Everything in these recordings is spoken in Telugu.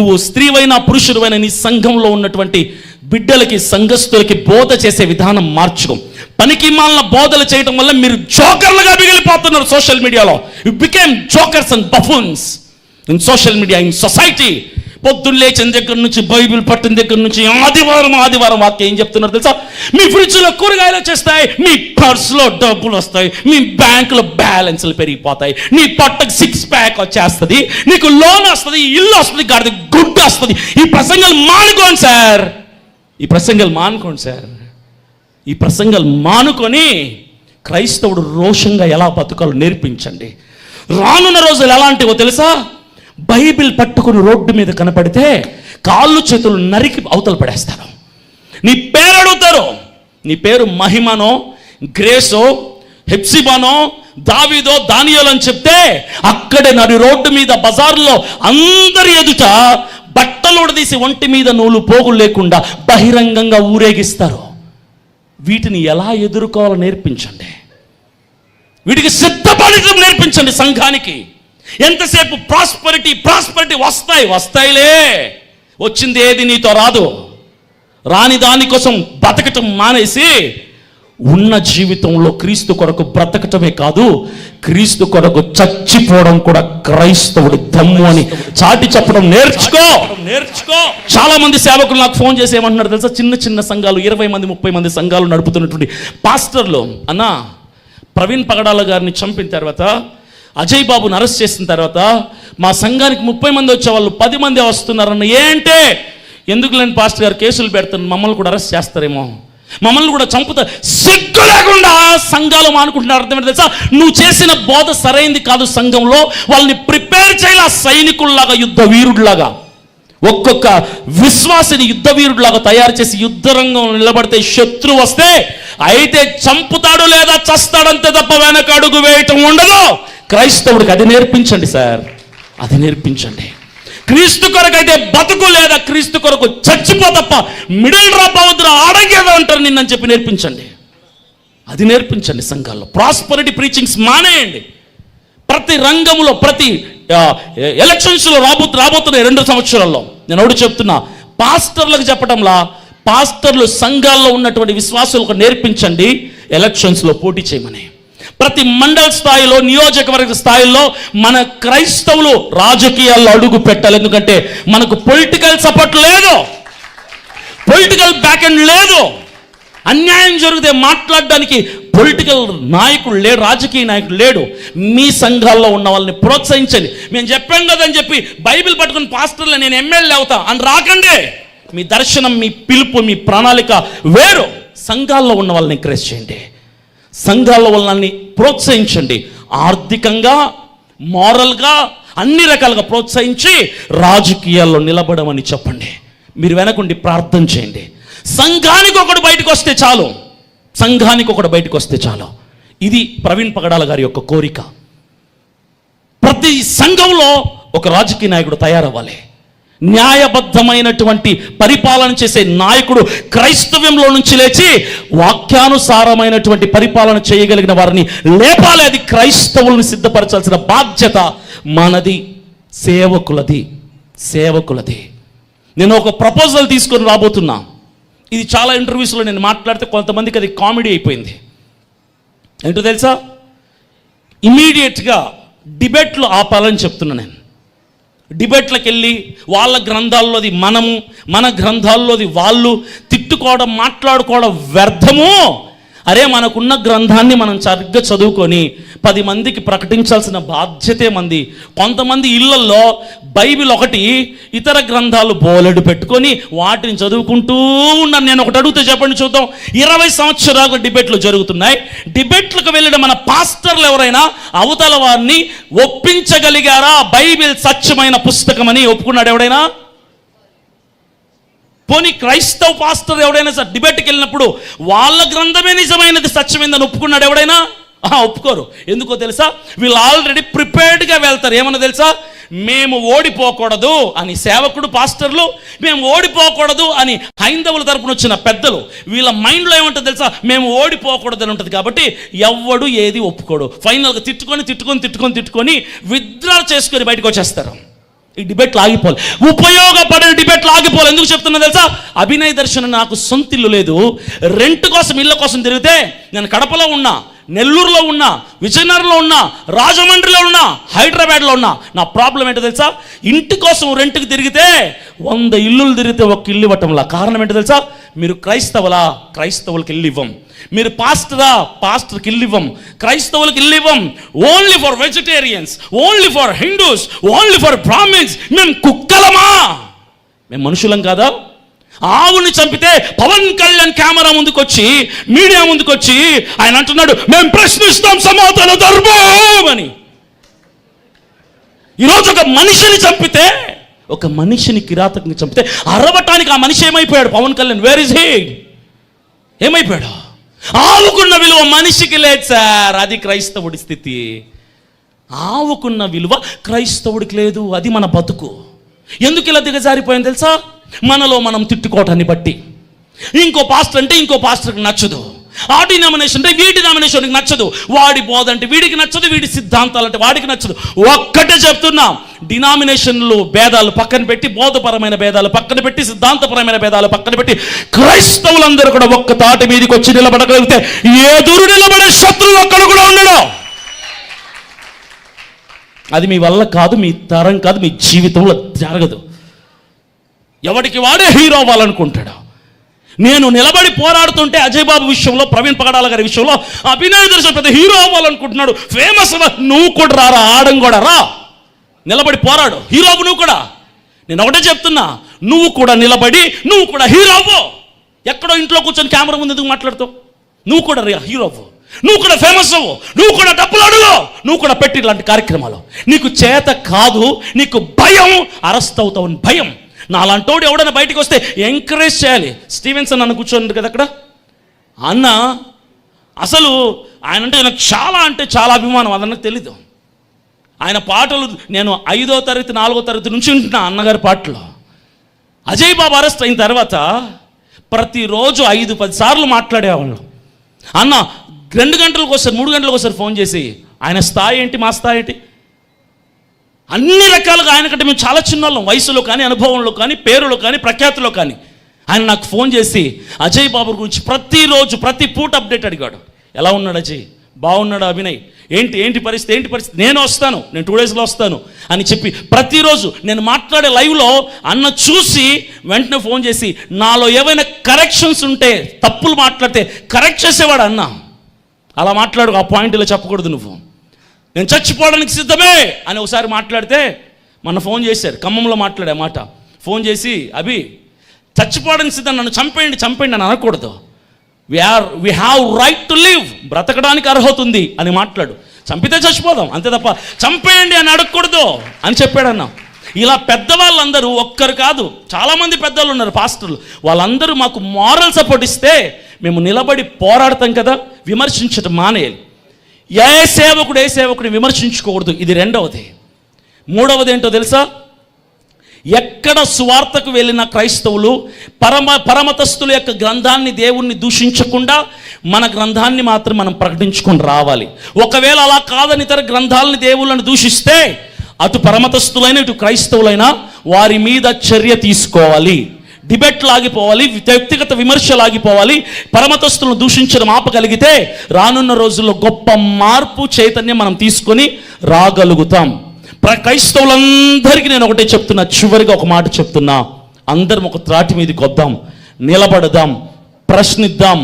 నువ్వు స్త్రీవైనా పురుషుడివైనా నీ సంఘంలో ఉన్నటువంటి బిడ్డలకి, సంఘస్థులకి బోధ చేసే విధానం మార్చుకో. పనికి మాలిన బోధలు చేయడం వల్ల మీరు జోకర్లుగా మిగిలిపోతున్నారు సోషల్ మీడియాలో. You became jokers and buffoons in social media, in society. పొద్దున్న లేచిన దగ్గర నుంచి, బైబిల్ పట్టిన దగ్గర నుంచి ఆదివారం వాక్యం ఏం చెప్తున్నారు తెలుసా? మీ ఫ్రిడ్జ్లో కూరగాయలు వచ్చేస్తాయి, మీ పర్సులో డబ్బులు వస్తాయి, మీ బ్యాంకులో బ్యాలెన్స్లు పెరిగిపోతాయి, నీ పొట్టకు 6 ప్యాక్ వచ్చేస్తుంది, నీకు లోన్ వస్తుంది, ఇల్లు వస్తుంది, గాడిద గుడ్డు వస్తుంది. ఈ ప్రసంగాలు మానుకోండి సార్, ఈ ప్రసంగాలు మానుకోండి సార్. ఈ ప్రసంగాలు మానుకొని క్రైస్తవుడు రోషంగా ఎలా బతుకాలో నేర్పించండి. రానున్న రోజులు ఎలాంటివో తెలుసా? బైబిల్ పట్టుకుని రోడ్డు మీద కనపడితే కాళ్ళు చేతులు నరికి అవతల పడేస్తారు. నీ పేరు అడుగుతారు. నీ పేరు మహిమనో, గ్రేసో, హెప్సిబానో, దావీదో, దానియేలు అని చెప్తే అక్కడే నడి రోడ్డు మీద బజార్లో అందరి ఎదుట బట్టలు ఉడదీసి ఒంటి మీద నూలు పోగులు లేకుండా బహిరంగంగా ఊరేగిస్తారు. వీటిని ఎలా ఎదుర్కోవాలో నేర్పించండి. వీటికి సిద్ధపడటం నేర్పించండి సంఘానికి. ఎంతసేపు ప్రాస్పరిటీ వస్తాయిలే, వచ్చింది ఏది నీతో రాదు. రాని దానికోసం బతకటం మానేసి ఉన్న జీవితంలో క్రీస్తు కొరకు బ్రతకటమే కాదు, క్రీస్తు కొరకు చచ్చిపోవడం కూడా క్రైస్తవుడి దమ్ము అని చాటి చెప్పడం నేర్చుకో. చాలా మంది సేవకులు నాకు ఫోన్ చేసి ఏమంటున్నారు తెలుసా? చిన్న చిన్న సంఘాలు, 20 మంది 30 మంది సంఘాలు నడుపుతున్నటువంటి పాస్టర్లు, అన్నా ప్రవీణ్ పగడాల గారిని చంపిన తర్వాత, అజయ్ బాబుని అరెస్ట్ చేసిన తర్వాత మా సంఘానికి 30 మంది వచ్చేవాళ్ళు 10 మంది వస్తున్నారన్న. ఏంటే? ఎందుకు లేని పాస్టర్ గారు కేసులు పెడతాను, మమ్మల్ని కూడా అరెస్ట్ చేస్తారేమో, మమ్మల్ని కూడా చంపుతారు. సిగ్గు లేకుండా సంఘాలు మానుకుంటున్నారు. అర్థమైంది తెలుసా? నువ్వు చేసిన బోధ సరైంది కాదు. సంఘంలో వాళ్ళని ప్రిపేర్ చేయాల, సైనికుల్లాగా, యుద్ధ వీరుడిలాగా. ఒక్కొక్క విశ్వాసిని యుద్ధ వీరుడిలాగా తయారు చేసి యుద్ధ రంగంలో నిలబడితే శత్రువు వస్తే అయితే చంపుతాడు లేదా చస్తాడంతే తప్ప వెనక అడుగు వేయటం ఉండదు. క్రైస్తవుడికి అది నేర్పించండి సార్, అది నేర్పించండి. క్రీస్తు కొరకు అయితే బతుకు, లేదా క్రీస్తు కొరకు చచ్చిపో తప్ప మిడిల్ డ్రాప్ అవద్దు, ఆడంగేదో అంటారు నిన్నని చెప్పి నేర్పించండి. అది నేర్పించండి సంఘాల్లో. ప్రాస్పరిటీ ప్రీచింగ్స్ మానేయండి. ప్రతి రంగంలో, ప్రతి ఎలక్షన్స్లో రాబోతున్న 2 సంవత్సరాల్లో నేను ఒకటి చెప్తున్నా, పాస్టర్లకు చెప్పడంలా, పాస్టర్లు సంఘాల్లో ఉన్నటువంటి విశ్వాసులకు నేర్పించండి ఎలక్షన్స్లో పోటీ చేయమని. ప్రతి మండల స్థాయిలో, నియోజకవర్గ స్థాయిలో మన క్రైస్తవులు రాజకీయాల్లో అడుగు పెట్టాలి. ఎందుకంటే మనకు పొలిటికల్ సపోర్ట్ లేదు, పొలిటికల్ బ్యాక్ ఎండ్ లేదు. అన్యాయం జరిగితే మాట్లాడడానికి పొలిటికల్ నాయకుడు లేడు, రాజకీయ నాయకుడు లేడు. మీ సంఘాల్లో ఉన్న వాళ్ళని ప్రోత్సహించండి. మేము చెప్పాం కదని చెప్పి బైబిల్ పట్టుకుని పాస్టర్లు నేను ఎమ్మెల్యే అవుతా అని రాకండి. మీ దర్శనం, మీ పిలుపు, మీ ప్రణాళిక వేరు. సంఘాల్లో ఉన్న వాళ్ళని ఎంకరేజ్ చేయండి, సంఘాల వాళ్ళని ప్రోత్సహించండి. ఆర్థికంగా, మారల్గా, అన్ని రకాలుగా ప్రోత్సహించి రాజకీయాల్లో నిలబడమని చెప్పండి. మీరు వెనకుండి ప్రార్థన చేయండి. సంఘానికి ఒకడు బయటకు వస్తే చాలు, సంఘానికి ఒకడు బయటకు వస్తే చాలు. ఇది ప్రవీణ్ పగడాల గారి యొక్క కోరిక. ప్రతి సంఘంలో ఒక రాజకీయ నాయకుడు తయారవ్వాలి. న్యాయబద్ధమైనటువంటి పరిపాలన చేసే నాయకుడు క్రైస్తవ్యంలో నుంచి లేచి వాక్యానుసారమైనటువంటి పరిపాలన చేయగలిగిన వారిని లేపాలి. అది క్రైస్తవులను సిద్ధపరచాల్సిన బాధ్యత మనది, సేవకులది. నేను ఒక ప్రపోజల్ తీసుకొని రాబోతున్నా. ఇది చాలా ఇంటర్వ్యూస్లో నేను మాట్లాడితే కొంతమందికి అది కామెడీ అయిపోయింది. ఏంటో తెలుసా? ఇమీడియట్గా డిబేట్లు ఆపాలని చెప్తున్నా నేను. డిబేట్లకు వెళ్ళి వాళ్ళ గ్రంథాల్లోది మనము, మన గ్రంథాల్లోది వాళ్ళు తిట్టుకోవడం, మాట్లాడుకోవడం వ్యర్థము. అరే, మనకున్న గ్రంథాన్ని మనం సరిగ్గా చదువుకొని 10 మందికి ప్రకటించాల్సిన బాధ్యతే మంది. కొంతమంది ఇళ్లలో బైబిల్ ఒకటి, ఇతర గ్రంథాలు బోలెడు పెట్టుకొని వాటిని చదువుకుంటూ ఉన్నారు. నేను ఒకటి అడిగితే చెప్పండి చూద్దాం. 20 సంవత్సరాలు డిబేట్లు జరుగుతున్నాయి. డిబేట్లకు వెళ్ళిన మన పాస్టర్లు ఎవరైనా అవతల వారిని ఒప్పించగలిగారా? బైబిల్ సత్యమైన పుస్తకం అని ఒప్పుకున్నాడు ఎవడైనా? పోనీ క్రైస్తవ పాస్టర్ ఎవడైనా సార్ డిబేట్కి వెళ్ళినప్పుడు వాళ్ళ గ్రంథమే నిజమైనది, సత్యమైందని ఒప్పుకున్నాడు ఎవడైనా? ఒప్పుకోరు. ఎందుకో తెలుసా? వీళ్ళు ఆల్రెడీ ప్రిపేర్డ్గా వెళ్తారు. ఏమన్నా తెలుసా? మేము ఓడిపోకూడదు అని సేవకుడు, పాస్టర్లు మేము ఓడిపోకూడదు అని హైందవుల తరపున వచ్చిన పెద్దలు, వీళ్ళ మైండ్లో ఏముంటుంది తెలుసా? మేము ఓడిపోకూడదు అని ఉంటుంది. కాబట్టి ఎవ్వడు ఏది ఒప్పుకోడు. ఫైనల్గా తిట్టుకొని విత్డ్రా చేసుకొని బయటకు వచ్చేస్తారు. ఈ డిబేట్లు ఆగిపోవాలి, ఉపయోగపడే డిబేట్లు ఆగిపోవాలి. ఎందుకు చెప్తున్నా తెలుసా? అభినయ దర్శనం నాకు సొంత ఇల్లు లేదు, రెంట్ కోసం ఇళ్ళ కోసం తిరిగితే నేను కడపలో ఉన్నా, నెల్లూరులో ఉన్నా, విజయనగరంలో ఉన్నా, రాజమండ్రిలో ఉన్నా, హైదరాబాద్లో ఉన్నా. నా ప్రాబ్లం ఏంటో తెలుసా? ఇంటి కోసం రెంట్కి తిరిగితే 100 ఇల్లులు తిరిగితే ఒక ఇల్లు ఇవ్వటంలా. కారణం ఏంటో తెలుసా? మీరు క్రైస్తవులా? క్రైస్తవులకి ఇల్లు ఇవ్వం. మీరు పాస్టరా? పాస్టర్కి ఇల్లు ఇవ్వం. క్రైస్తవులకి ఇల్లు ఇవ్వం. Only for vegetarians, only for Hindus, only for Brahmins. మేము కుక్కలమా? మేము మనుషులం కాదా? ఆవుని చంపితే పవన్ కళ్యాణ్ కెమెరా ముందుకొచ్చి, మీడియా ముందుకొచ్చి ఆయన అంటున్నాడు, మేము ప్రశ్నిస్తాం సనాతన ధర్మం అని. ఈరోజు ఒక మనిషిని చంపితే, ఒక మనిషిని కిరాతకంగా చంపితే అరవటానికి ఆ మనిషి ఏమైపోయాడు? Pawan Kalyan where is he? ఏమైపోయాడు? ఆవుకున్న విలువ మనిషికి లేదు సార్. అది క్రైస్తవుడి స్థితి. ఆవుకున్న విలువ క్రైస్తవుడికి లేదు. అది మన బతుకు. ఎందుకు ఇలా దిగజారిపోయింది తెలుసా? మనలో మనం తిట్టుకోవటాన్ని బట్టి. ఇంకో పాస్టర్ అంటే ఇంకో పాస్టర్కి నచ్చదు, ఆ డినామినేషన్ అంటే వీడి డినామినేషన్కి నచ్చదు, వాడి బోధ అంటే వీడికి నచ్చదు, వీడి సిద్ధాంతాలు అంటే వాడికి నచ్చదు. ఒక్కటే చెప్తున్నా, డినామినేషన్లు భేదాలు పక్కన పెట్టి, బోధపరమైన భేదాలు పక్కన పెట్టి, సిద్ధాంతపరమైన భేదాలు పక్కన పెట్టి, క్రైస్తవులందరూ కూడా ఒక్క తాటి మీదకి వచ్చి నిలబడగలిగితే ఎదురు నిలబడే శత్రువు ఒక్కడు కూడా ఉండడు. అది మీ వల్ల కాదు, మీ తరం కాదు, మీ జీవితంలో జరగదు. ఎవడికి వాడే హీరో అవ్వాలనుకుంటాడు. నేను నిలబడి పోరాడుతుంటే అజయ్ బాబు విషయంలో, ప్రవీణ్ పగడాల గారి విషయంలో అభినయ దర్శనం పెద్ద హీరో అవ్వాలనుకుంటున్నాడు, ఫేమస్. నువ్వు కూడా రారా, ఆడం కూడా రా, నిలబడి పోరాడు, హీరో అవ్వు నువ్వు కూడా. నేను ఒకటే చెప్తున్నా, నువ్వు కూడా నిలబడి నువ్వు కూడా హీరో అవ్వు. ఎక్కడో ఇంట్లో కూర్చొని కెమెరా ముందు ఎందుకు మాట్లాడుతావు? నువ్వు కూడా హీరో అవ్వు, నువ్వు కూడా ఫేమస్ అవ్వు, నువ్వు కూడా డబ్బులు అడుగు, నువ్వు కూడా పెట్టి ఇలాంటి కార్యక్రమాలు. నీకు చేత కాదు, నీకు భయం, అరెస్ట్ అవుతావు భయం. నాలాంటోడు ఎవడైనా బయటికి వస్తే ఎంకరేజ్ చేయాలి. స్టీవెన్సన్ అన్న కూర్చోండి కదా అక్కడ, అన్న అసలు ఆయన అంటే నాకు చాలా అభిమానం. అది నాకు తెలీదు. ఆయన పాటలు నేను 5వ తరగతి 4వ తరగతి నుంచి వింటున్నా అన్నగారి పాటలు. అజయ్ బాబు అరెస్ట్ అయిన తర్వాత ప్రతిరోజు 5-10 సార్లు మాట్లాడేవాళ్ళు. అన్న 2 గంటలకు ఒకసారి 3 గంటలకు ఒకసారి ఫోన్ చేసి, ఆయన స్థాయి ఏంటి, మా స్థాయి ఏంటి, అన్ని రకాలుగా ఆయన కంటే మేము చాలా చిన్నవాళ్ళం, వయసులో కానీ, అనుభవంలో కానీ, పేరులో కానీ, ప్రఖ్యాతిలో కానీ. ఆయన నాకు ఫోన్ చేసి అజయ్ బాబు గురించి ప్రతిరోజు ప్రతి పూట అప్డేట్ అడిగాడు. ఎలా ఉన్నాడు అజయ్, బాగున్నాడు అభినయ్, ఏంటి పరిస్థితి, నేను వస్తాను, నేను 2 డేస్లో వస్తాను అని చెప్పి ప్రతిరోజు నేను మాట్లాడే లైవ్లో అన్న చూసి వెంటనే ఫోన్ చేసి నాలో ఏవైనా కరెక్షన్స్ ఉంటే, తప్పులు మాట్లాడితే కరెక్ట్ చేసేవాడు అన్న. అలా మాట్లాడు, ఆ పాయింట్లో చెప్పకూడదు నువ్వు, నేను చచ్చిపోవడానికి సిద్ధమే అని ఒకసారి మాట్లాడితే, మొన్న ఫోన్ చేశారు, ఖమ్మంలో మాట్లాడే మాట, ఫోన్ చేసి అభి చచ్చిపోవడానికి సిద్ధం, నన్ను చంపేయండి అని అనకూడదు. We have right to live, బ్రతకడానికి అర్హత ఉంది అని మాట్లాడు. చంపితే చచ్చిపోదాం అంతే తప్ప చంపేయండి అని అడగకూడదు అని చెప్పాడన్న. ఇలా పెద్దవాళ్ళందరూ, ఒక్కరు కాదు చాలామంది పెద్దవాళ్ళు ఉన్నారు, పాస్టర్లు, వాళ్ళందరూ మాకు మారల్ సపోర్ట్ ఇస్తే మేము నిలబడి పోరాడతాం కదా. విమర్శించడం మానేయాలి. ఏ సేవకుడిని విమర్శించుకోకూడదు. ఇది 2వది. 3వది ఏంటో తెలుసా? ఎక్కడ సువార్తకు వెళ్ళిన క్రైస్తవులు పరమతస్తుల యొక్క గ్రంథాన్ని, దేవుణ్ణి దూషించకుండా మన గ్రంథాన్ని మాత్రం మనం ప్రకటించుకొని రావాలి. ఒకవేళ అలా కాదని ఇతర గ్రంథాలని, దేవుళ్ళని దూషిస్తే అటు పరమతస్తులైన ఇటు క్రైస్తవులైనా వారి మీద చర్య తీసుకోవాలి. డిబేట్లు ఆగిపోవాలి, వ్యక్తిగత విమర్శలు ఆగిపోవాలి. పరమతస్తులను దూషించడం ఆపగలిగితే రానున్న రోజుల్లో గొప్ప మార్పు, చైతన్యం మనం తీసుకొని రాగలుగుతాం. క్రైస్తవులందరికీ నేను ఒకటే చెప్తున్నా, చివరిగా ఒక మాట చెప్తున్నా, అందరం ఒక త్రాటి మీదకి వద్దాం, నిలబడదాం, ప్రశ్నిద్దాం,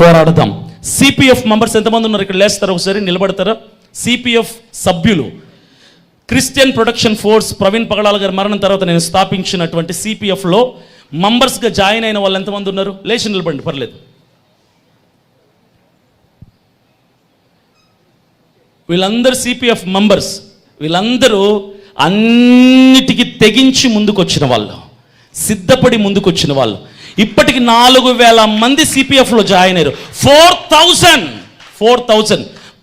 పోరాడదాం. సిపిఎఫ్ మెంబర్స్ ఎంతమంది ఉన్నారు ఇక్కడ? లేస్తారా ఒకసారి, నిలబడతారా? సిపిఎఫ్ సభ్యులు, క్రిస్టియన్ ప్రొటెక్షన్ ఫోర్స్, ప్రవీణ్ పగడాల గారి మరణం తర్వాత నేను స్థాపించినటువంటి సిపిఎఫ్లో మెంబర్స్గా జాయిన్ అయిన వాళ్ళు ఎంతమంది ఉన్నారు? లేచి నిలబడండి, పర్లేదు. వీళ్ళందరూ సిపిఎఫ్ మెంబర్స్. వీళ్ళందరూ అన్నిటికీ తెగించి ముందుకొచ్చిన వాళ్ళు, సిద్ధపడి ముందుకొచ్చిన వాళ్ళు. ఇప్పటికి 4000 మంది సిపిఎఫ్లో జాయిన్ అయ్యారు. 4000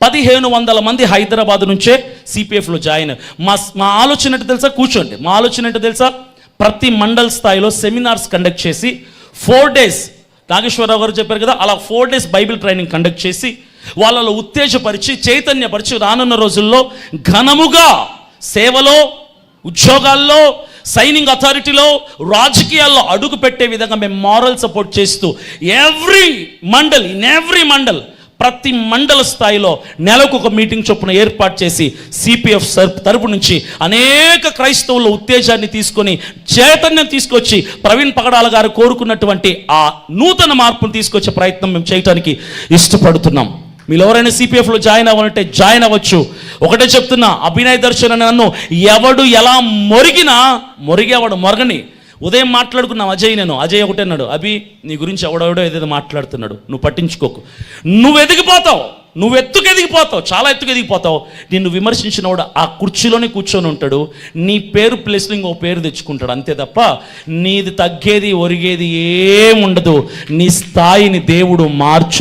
1500 మంది హైదరాబాద్ నుంచే సిపిఎఫ్లో జాయిన్ అయ్యారు. మా ఆలోచన ఏంటో తెలుసా? కూర్చోండి. మా ఆలోచన ఏంటో తెలుసా? ప్రతి మండల్ స్థాయిలో సెమినార్స్ కండక్ట్ చేసి 4 డేస్, నాగేశ్వరరావు గారు చెప్పారు కదా, అలా 4 డేస్ బైబిల్ ట్రైనింగ్ కండక్ట్ చేసి వాళ్ళలో ఉత్తేజపరిచి, చైతన్యపరిచి రానున్న రోజుల్లో ఘనముగా సేవలో ఉద్యోగాల్లో, సైనింగ్ అథారిటీలో, రాజకీయాల్లో అడుగు పెట్టే విధంగా మేము మారల్ సపోర్ట్ చేస్తూ ఎవ్రీ మండల్ ప్రతి మండల స్థాయిలో నెలకు ఒక మీటింగ్ చొప్పున ఏర్పాటు చేసి సిపిఎఫ్ తరపు నుంచి అనేక క్రైస్తవుల ఉత్తేజాన్ని తీసుకొని చైతన్యం తీసుకొచ్చి ప్రవీణ్ పగడాల గారు కోరుకున్నటువంటి ఆ నూతన మార్పును తీసుకొచ్చే ప్రయత్నం మేము చేయడానికి ఇష్టపడుతున్నాం. మీరు ఎవరైనా సిపిఎఫ్లో జాయిన్ అవ్వాలంటే జాయిన్ అవ్వచ్చు. ఒకటే చెప్తున్నా, అభినయ్ దర్శన్ అని నన్ను ఎవడు ఎలా మొరిగేవాడు మొరగని. ఉదయం మాట్లాడుకున్నాం అజయ్ ఒకటే అన్నాడు, అభి నీ గురించి ఎవడెవడో ఏదేదో మాట్లాడుతున్నాడు, నువ్వు పట్టించుకోకు, నువ్వు ఎదిగిపోతావు, నువ్వు ఎదిగిపోతావు, చాలా ఎత్తుకు ఎదిగిపోతావు. నిన్ను విమర్శించినవాడు ఆ కుర్చీలోనే కూర్చొని ఉంటాడు, నీ పేరు ప్లేస్లో ఇంకో పేరు తెచ్చుకుంటాడు, అంతే తప్ప నీది తగ్గేది ఒరిగేది ఏముండదు. నీ స్థాయిని దేవుడు మార్చు.